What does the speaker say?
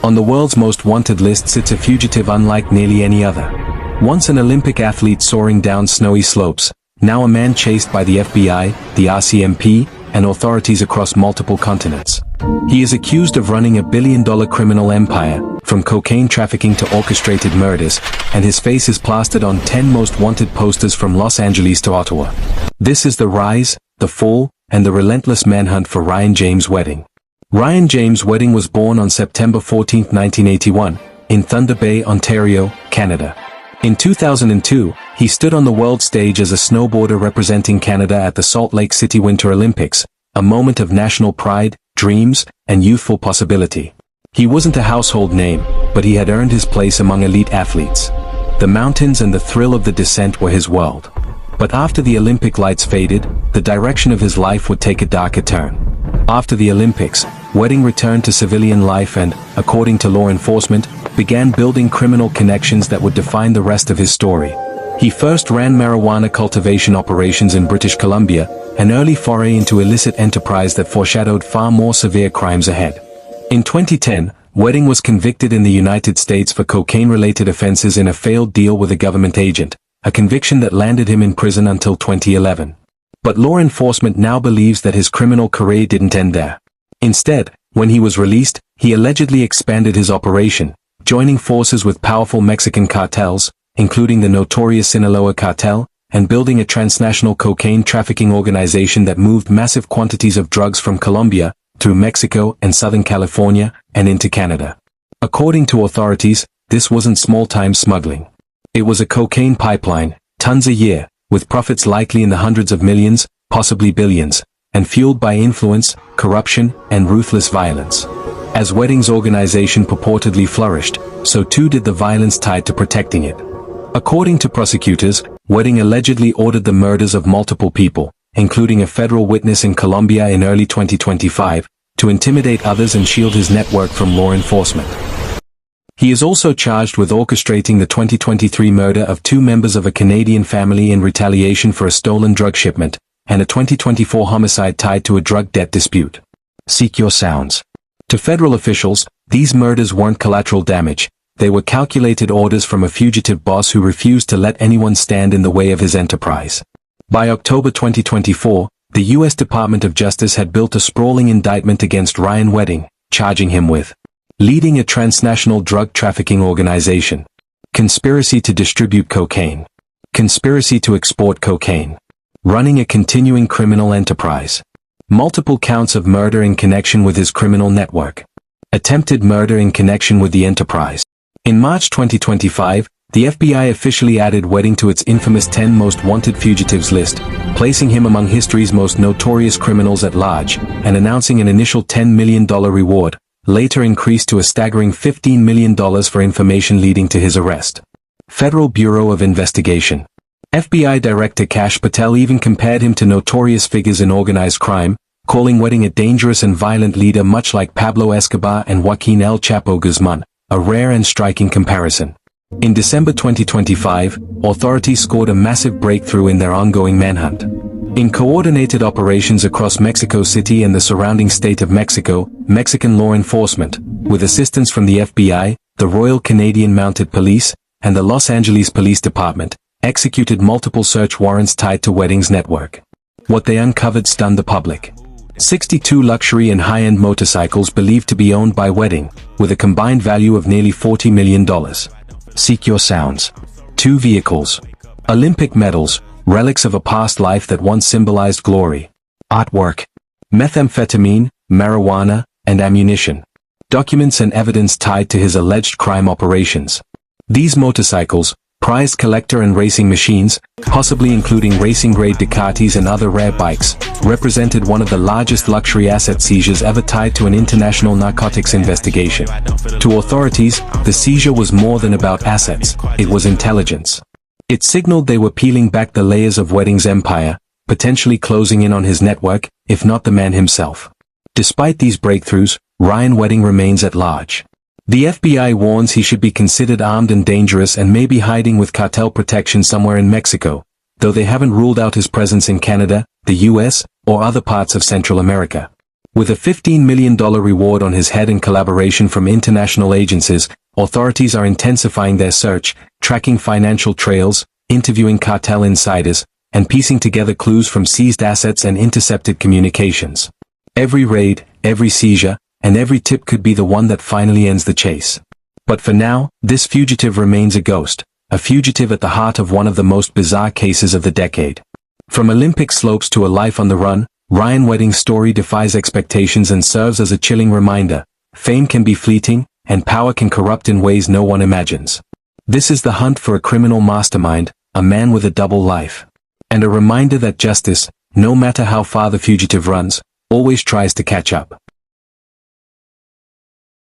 On the world's most wanted list sits a fugitive unlike nearly any other. Once an Olympic athlete soaring down snowy slopes, now a man chased by the FBI, the RCMP, and authorities across multiple continents. He is accused of running a billion-dollar criminal empire, from cocaine trafficking to orchestrated murders, and his face is plastered on 10 most wanted posters from Los Angeles to Ottawa. This is the rise, the fall, and the relentless manhunt for Ryan James Wedding. Ryan James Wedding was born on September 14, 1981, in Thunder Bay, Ontario, Canada. In 2002, he stood on the world stage as a snowboarder representing Canada at the Salt Lake City Winter Olympics, a moment of national pride, dreams, and youthful possibility. He wasn't a household name, but he had earned his place among elite athletes. The mountains and the thrill of the descent were his world. But after the Olympic lights faded, the direction of his life would take a darker turn. After the Olympics, Wedding returned to civilian life and, according to law enforcement, began building criminal connections that would define the rest of his story. He first ran marijuana cultivation operations in British Columbia, an early foray into illicit enterprise that foreshadowed far more severe crimes ahead. In 2010, Wedding was convicted in the United States for cocaine-related offenses in a failed deal with a government agent, a conviction that landed him in prison until 2011. But law enforcement now believes that his criminal career didn't end there. Instead, when he was released, he allegedly expanded his operation, joining forces with powerful Mexican cartels, including the notorious Sinaloa cartel, and building a transnational cocaine trafficking organization that moved massive quantities of drugs from Colombia, through Mexico and Southern California, and into Canada. According to authorities, this wasn't small-time smuggling. It was a cocaine pipeline, tons a year, with profits likely in the hundreds of millions, possibly billions, and fueled by influence, corruption, and ruthless violence. As Wedding's organization purportedly flourished, so too did the violence tied to protecting it. According to prosecutors, Wedding allegedly ordered the murders of multiple people, including a federal witness in Colombia in early 2025, to intimidate others and shield his network from law enforcement. He is also charged with orchestrating the 2023 murder of 2 members of a Canadian family in retaliation for a stolen drug shipment, and a 2024 homicide tied to a drug debt dispute. Seek your sounds. To federal officials, these murders weren't collateral damage, they were calculated orders from a fugitive boss who refused to let anyone stand in the way of his enterprise. By October 2024, the U.S. Department of Justice had built a sprawling indictment against Ryan Wedding, charging him with leading a transnational drug trafficking organization, conspiracy to distribute cocaine, conspiracy to export cocaine, running a continuing criminal enterprise, multiple counts of murder in connection with his criminal network, attempted murder in connection with the enterprise. In March 2025, the FBI officially added Wedding to its infamous 10 most wanted fugitives list, placing him among history's most notorious criminals at large, and announcing an initial $10 million reward, later increased to a staggering $15 million for information leading to his arrest. Federal Bureau of Investigation. FBI Director Kash Patel even compared him to notorious figures in organized crime, calling Wedding a dangerous and violent leader much like Pablo Escobar and Joaquin El Chapo Guzman, a rare and striking comparison. In December 2025, authorities scored a massive breakthrough in their ongoing manhunt. In coordinated operations across Mexico City and the surrounding state of Mexico, Mexican law enforcement, with assistance from the FBI, the Royal Canadian Mounted Police, and the Los Angeles Police Department, executed multiple search warrants tied to Wedding's network. What they uncovered stunned the public. 62 luxury and high-end motorcycles believed to be owned by Wedding, with a combined value of nearly $40 million. Seek your sounds. 2 vehicles. Olympic medals, relics of a past life that once symbolized glory. Artwork. Methamphetamine, marijuana, and ammunition. Documents and evidence tied to his alleged crime operations. These motorcycles, prized collector and racing machines, possibly including racing-grade Ducatis and other rare bikes, represented one of the largest luxury asset seizures ever tied to an international narcotics investigation. To authorities, the seizure was more than about assets, it was intelligence. It signaled they were peeling back the layers of Wedding's empire, potentially closing in on his network, if not the man himself. Despite these breakthroughs, Ryan Wedding remains at large. The FBI warns he should be considered armed and dangerous and may be hiding with cartel protection somewhere in Mexico, though they haven't ruled out his presence in Canada, the US, or other parts of Central America. With a $15 million reward on his head and collaboration from international agencies, authorities are intensifying their search, tracking financial trails, interviewing cartel insiders, and piecing together clues from seized assets and intercepted communications. Every raid, every seizure, and every tip could be the one that finally ends the chase. But for now, this fugitive remains a ghost, a fugitive at the heart of one of the most bizarre cases of the decade. From Olympic slopes to a life on the run, Ryan Wedding's story defies expectations and serves as a chilling reminder. Fame can be fleeting, and power can corrupt in ways no one imagines. This is the hunt for a criminal mastermind, a man with a double life. And a reminder that justice, no matter how far the fugitive runs, always tries to catch up.